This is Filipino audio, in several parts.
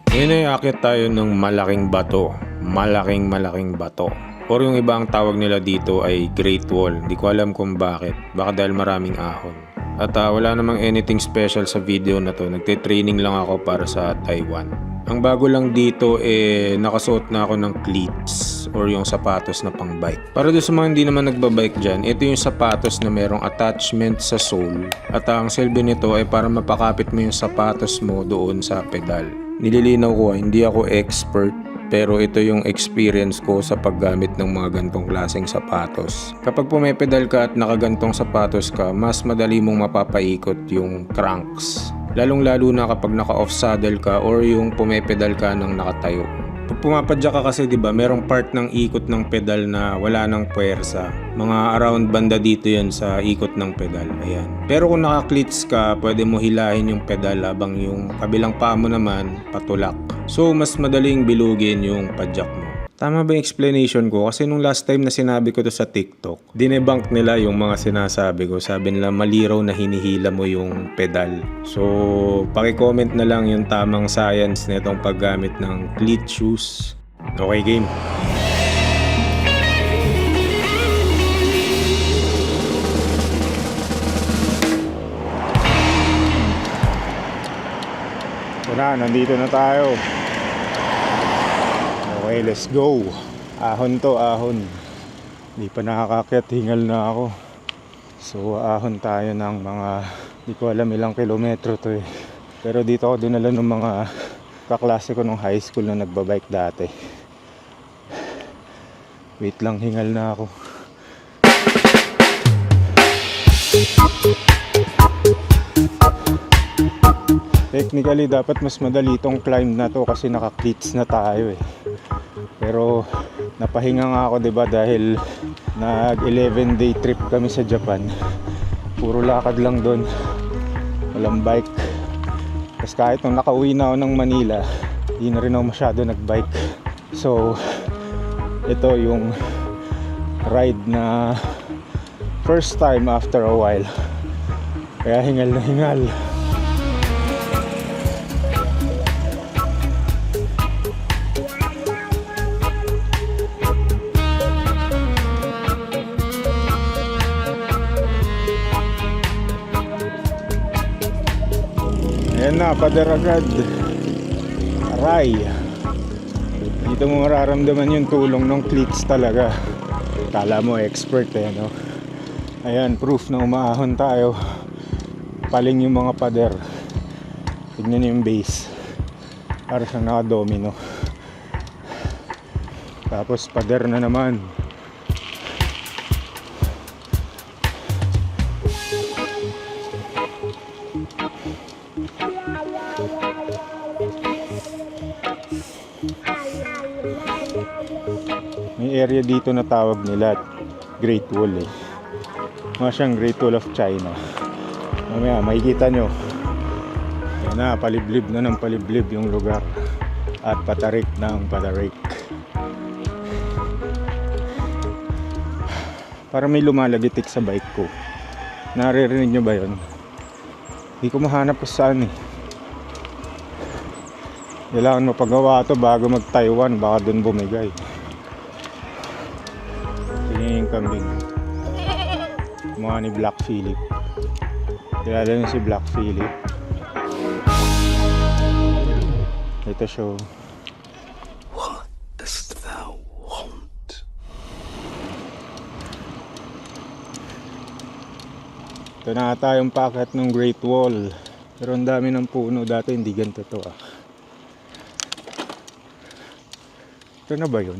Ngayon ay aakyat tayo ng malaking bato. Malaking bato. Or yung iba ang tawag nila dito ay Great Wall. Hindi ko alam kung bakit. Baka dahil maraming ahon. At wala namang anything special sa video na to. Nagte-training lang ako para sa Taiwan. Ang bago lang dito nakasuot na ako ng cleats or yung sapatos na pang bike. Para doon sa mga hindi naman nagbabike dyan, ito yung sapatos na merong attachment sa sole. At ang silbi nito ay para mapakapit mo yung sapatos mo doon sa pedal. Nililinaw ko, hindi ako expert, pero ito yung experience ko sa paggamit ng mga gantong klaseng sapatos. Kapag pumepedal ka at nakagantong sapatos ka, mas madali mong mapapaikot yung cranks. Lalong-lalo na kapag naka-off saddle ka or yung pumepedal ka ng nakatayo. Pag pumapadya ka kasi, 'di ba, merong part ng ikot ng pedal na wala ng puwersa. Mga around banda dito 'yan sa ikot ng pedal. Ayan. Pero kung naka-cleats ka, pwede mo hilahin yung pedal habang yung kabilang paa mo naman patulak. So mas madaling bilugin yung padyak mo. Tama ba yung explanation ko? Kasi nung last time na sinabi ko to sa TikTok, dinebunk nila yung mga sinasabi ko. Sabi nila mali raw na hinihila mo yung pedal. So, paki-comment na lang yung tamang science nitong paggamit ng cleat shoes. Okay, game. So nandito na tayo. Okay, let's go. Ahon to, ahon. Hindi pa nakakakyat, hingal na ako. So, ahon tayo ng mga, di ko alam ilang kilometro to eh. Pero dito ako dinala ng mga kaklase ko nung high school na nagbabike dati. Wait lang, hingal na ako. Technically, dapat mas madali itong climb na to kasi naka-cleats na tayo eh. Pero napahinga nga ako, 'di ba, dahil nag 11 day trip kami sa Japan. Puro lakad lang doon. Walang bike. Tapos kahit nung nakauwi na ako ng Manila, hindi na rin ako masyado nagbike. So ito yung ride na first time after a while. Kaya hingal na hingal. Ayan na, pader agad. Aray. Dito mo mararamdaman yung tulong ng cleats talaga. Kala mo expert eh, no? Ayan, proof na umaahon tayo. Paling yung mga pader. Tignan niyo yung base. Para siyang naka-domino. Tapos pader na naman. May area dito na tawag nila Great Wall eh. Mga siyang Great Wall of China. Mamaya makikita nyo. Yan na, paliblib na ng paliblib yung lugar. At patarik ng patarik. Para may lumalagitik sa bike ko. Naririnig nyo ba yun? Hindi ko mahanap kung saan eh. Kailangan mapagawa ito bago mag Taiwan. Baka dun bumigay. Tingin yung kambing. Mga ni Black Phillip. Kilala nyo si Black Phillip. Ito show. What dost thou want? Ito na ata yung packet ng Great Wall. Pero ang dami ng puno. Dati hindi ganito to ah. Ito na ba yun?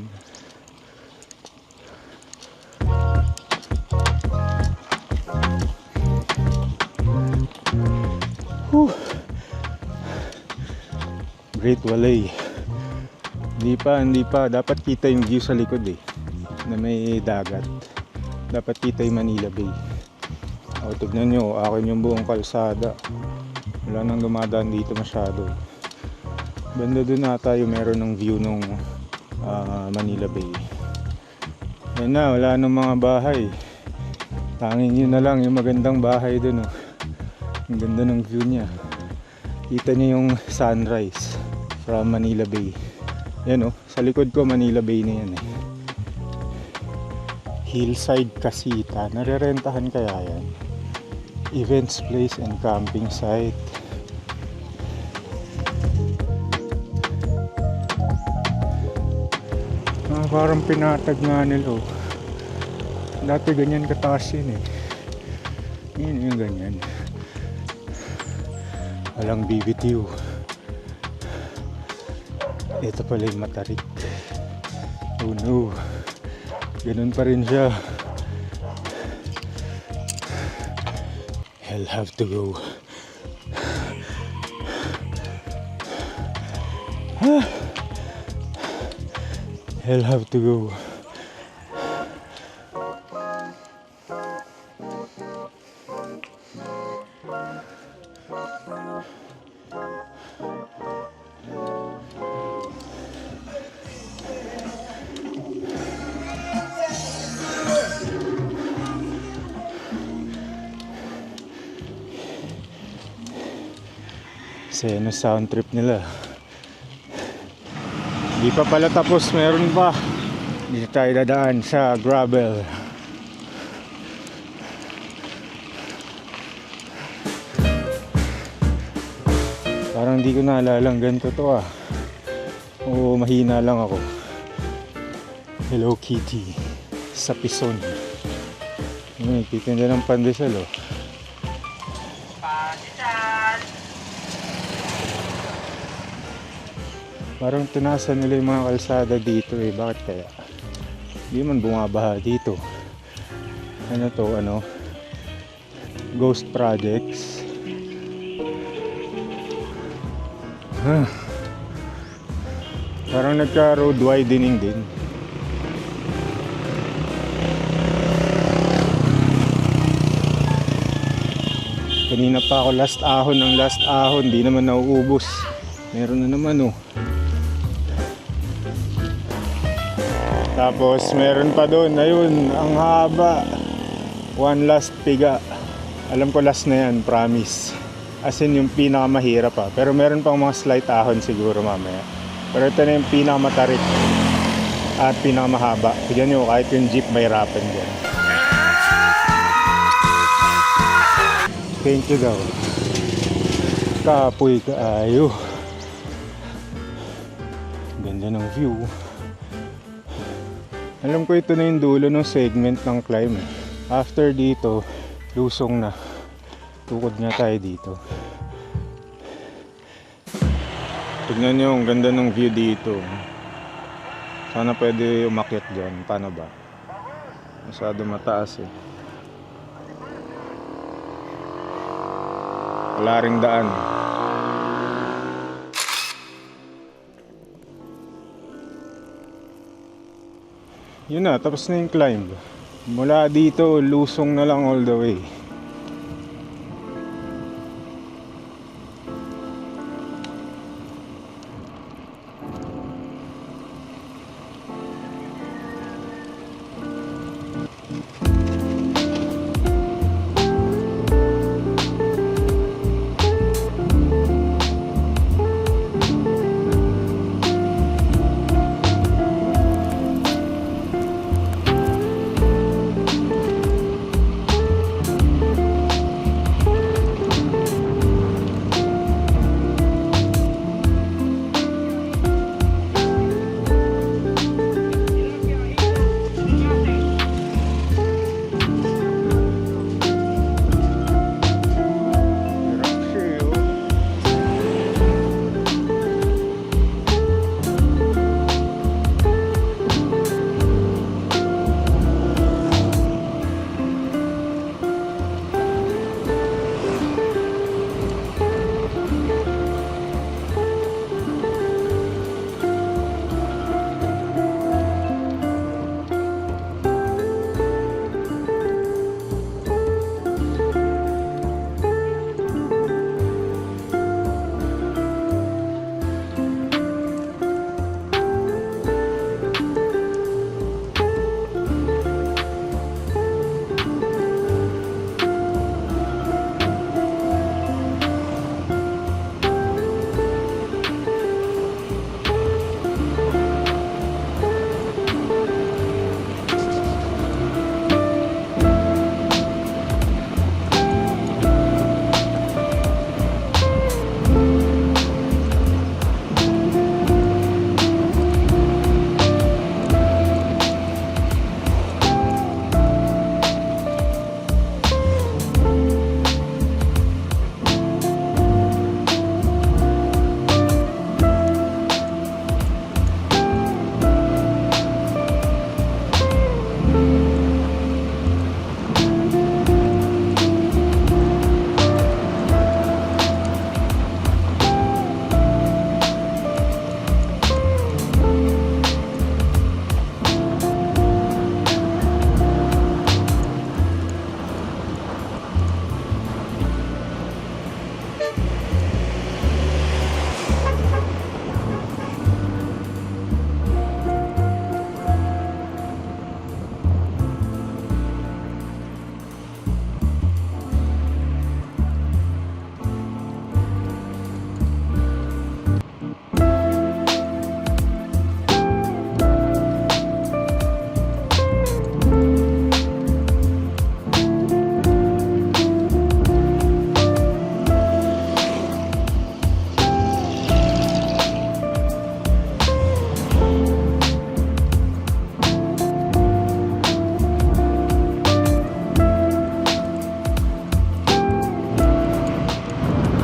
Whew. Great Wall eh. Hindi pa. Dapat kita yung view sa likod eh. Na may dagat. Dapat kita yung Manila Bay. O, tignan nyo, akin yung buong kalsada. Wala nang dumadaan dito masyado. Banda dun ata yung meron ng view nung Manila Bay. Ayun na, wala nang mga bahay. Tanging yun na lang yung magandang bahay dun oh. Ang ganda ng view niya. Kita niyo yung sunrise. from Manila Bay. Yan sa likod ko Manila Bay na yan Hillside Casita. Narerentahan kaya yan? Events place and camping site. Parang pinatag nga nila Dati ganyan kataas yun Yun yung ganyan. Walang BBQ. Ito pala yung matarik. Oh no. Ganun pa rin siya. I'll have to go. I'll have to go. Kasi sound trip nila. Di pa pala tapos, meron pa. Dito tayo dadaan sa gravel. Parang di ko naalalang ganito to Oo, mahina lang ako. Hello Kitty sa Pison. Nagtitinda ng pandesal Parang tunasan nila yung mga kalsada dito Bakit kaya? Hindi man bumabaha dito. Ano to? Ghost projects. Parang nagka-road widening din. Kanina pa ako last ahon. Di naman nauubos. Meron na naman Tapos meron pa doon, ayun, ang haba. One last piga. Alam ko last na yan, promise. As in yung pinakamahirap Pero meron pang mga slight ahon siguro mamaya. Pero ito na yung pinakamatarik at pinakamahaba. Tignan nyo, kahit yung jeep may hirapan dyan. Thank you daw. Kapoy kaayo. Ganda ng view. Alam ko ito na yung dulo ng segment ng climb After dito, lusong na. Tukod nga tayo dito. Tignan nyo, ang ganda ng view dito. Sana pwede umakyat dyan. Paano ba? Masyado mataas Wala ring daan. Yun na, tapos na yung climb. Mula dito, lusong na lang all the way.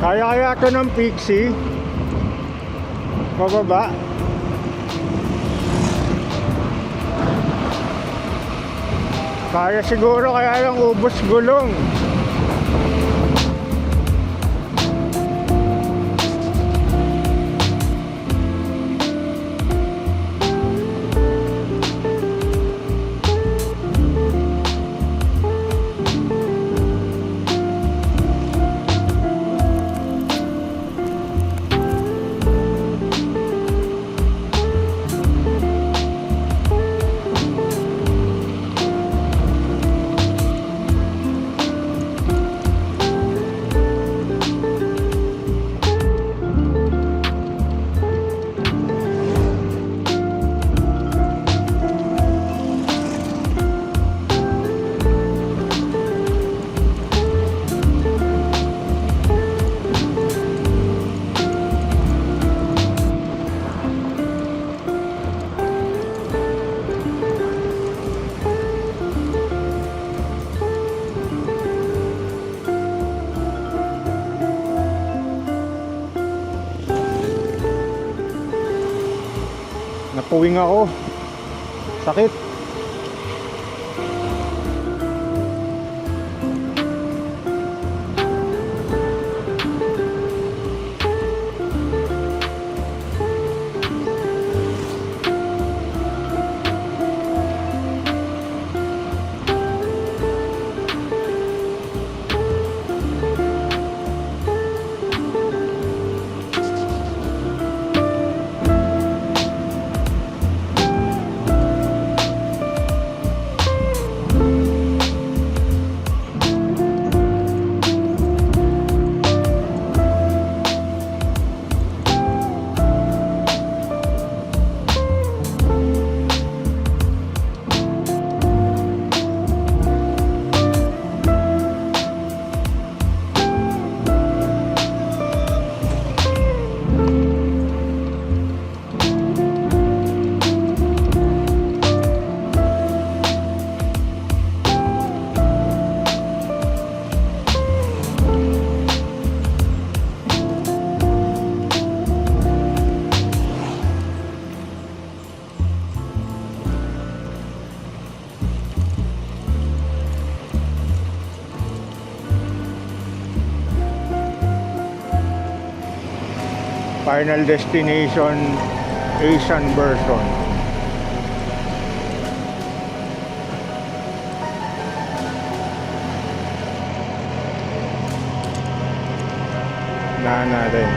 Kaya ito ng Pixie? Pababa? Kaya siguro, kaya lang ubos gulong. Napuwing ako. Sakit. Final Destination Asian version. Na natin.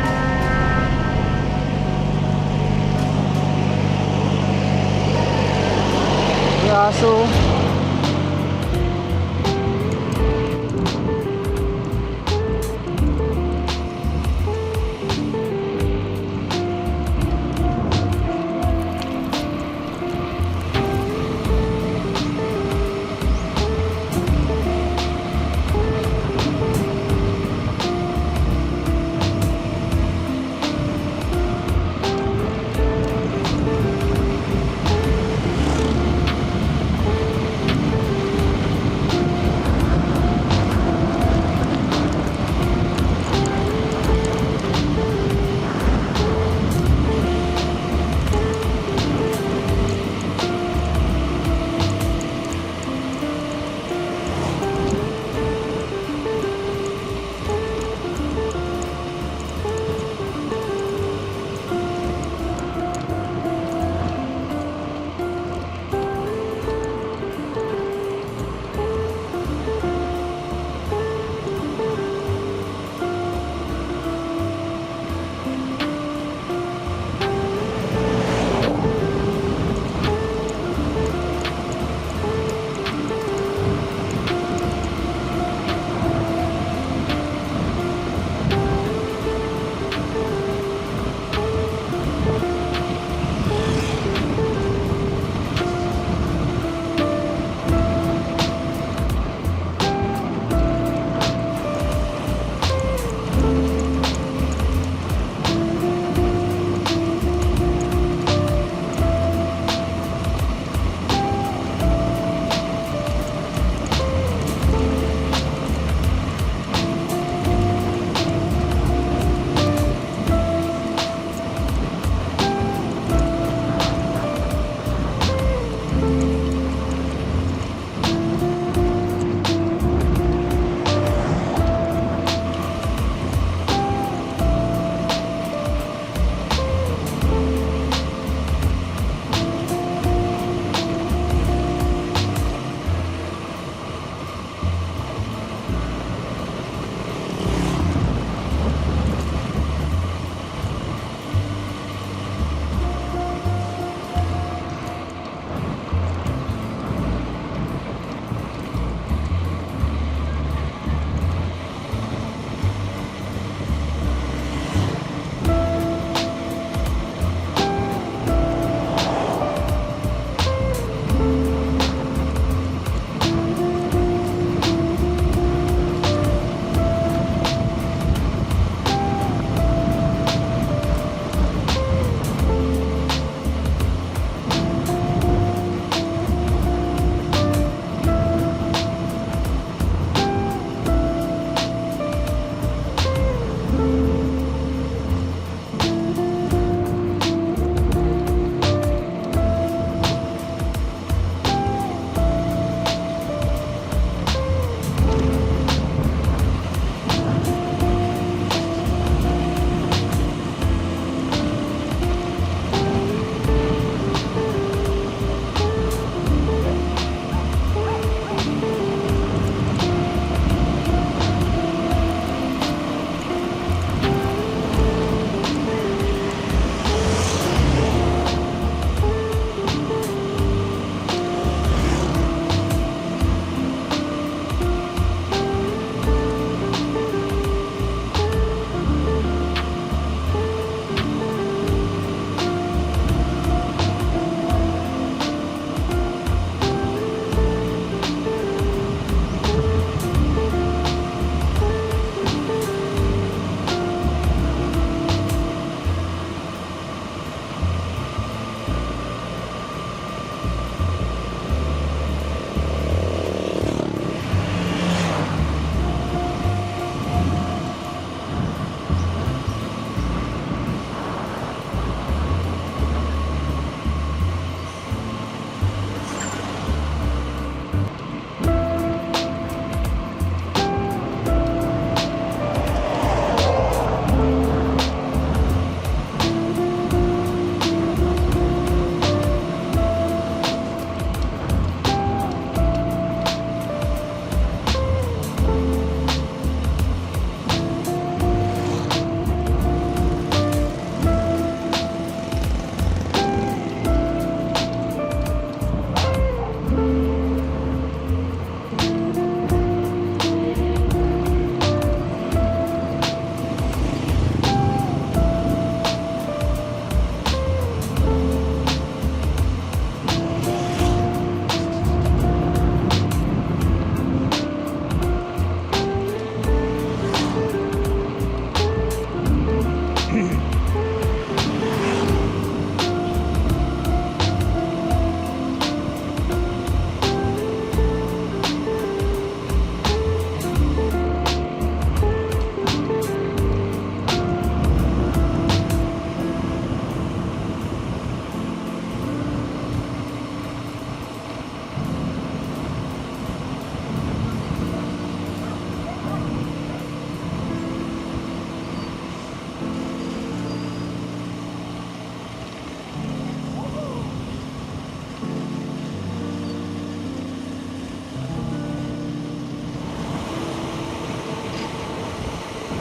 Kaso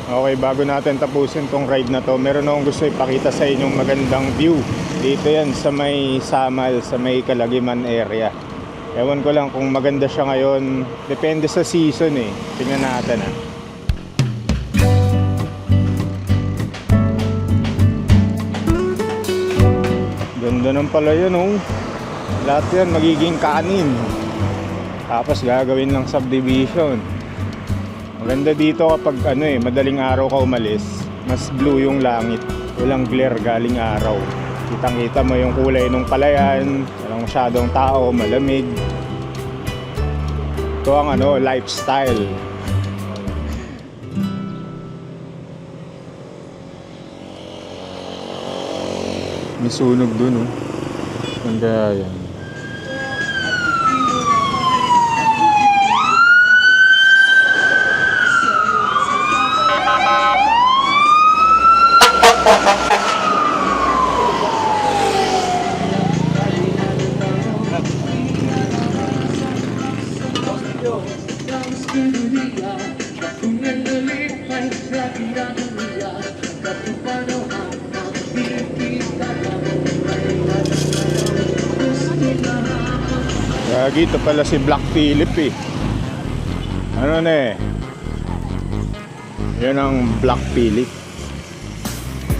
Okay, bago natin tapusin tong ride na to, meron akong gusto ipakita sa inyong magandang view. Dito yan sa may Samal, sa may Calagiman area. Ewan ko lang kung maganda siya ngayon. Depende sa season eh. Tingnan natin ah. Ganda ng pala yun oh. Lahat yan magiging kanin. Tapos gagawin ng subdivision. Maganda dito kapag madaling araw ka umalis, mas blue yung langit. Walang glare galing araw. Kitang-kita mo yung kulay ng palayan, walang masyadong tao, malamig. Ito ang lifestyle. May sunog dun oh. Ang kaya yan. Gagi, ito pala si Black Phillip eh. Ano na eh. Yan ang Black Phillip.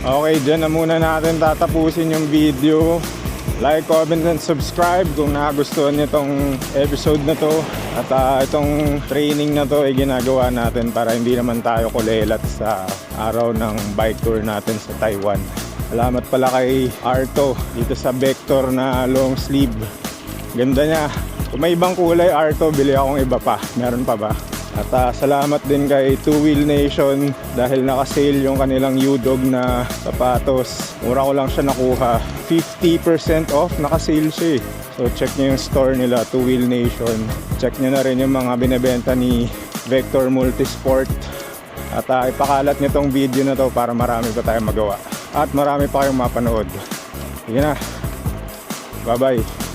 Okay, dyan na muna natin tatapusin yung video. Like, comment, and subscribe kung nagustuhan nyo tong episode na to. At itong training na to ay ginagawa natin para hindi naman tayo kulelat sa araw ng bike tour natin sa Taiwan. Salamat pala kay Arto dito sa Vector na long sleeve. Ganda niya. Kung may ibang kulay Arto, bili akong iba pa. Meron pa ba? At salamat din kay Two Wheel Nation dahil naka-sale yung kanilang U-Dog na sapatos. Mura ko lang siya nakuha. 50% off, naka-sale siya eh. So check nyo yung store nila, Two Wheel Nation. Check nyo na rin yung mga binibenta ni Vector Multisport. At ipakalat nyo tong video na to para marami pa tayong magawa. At marami pa kayong mapanood. Sige na. Bye bye.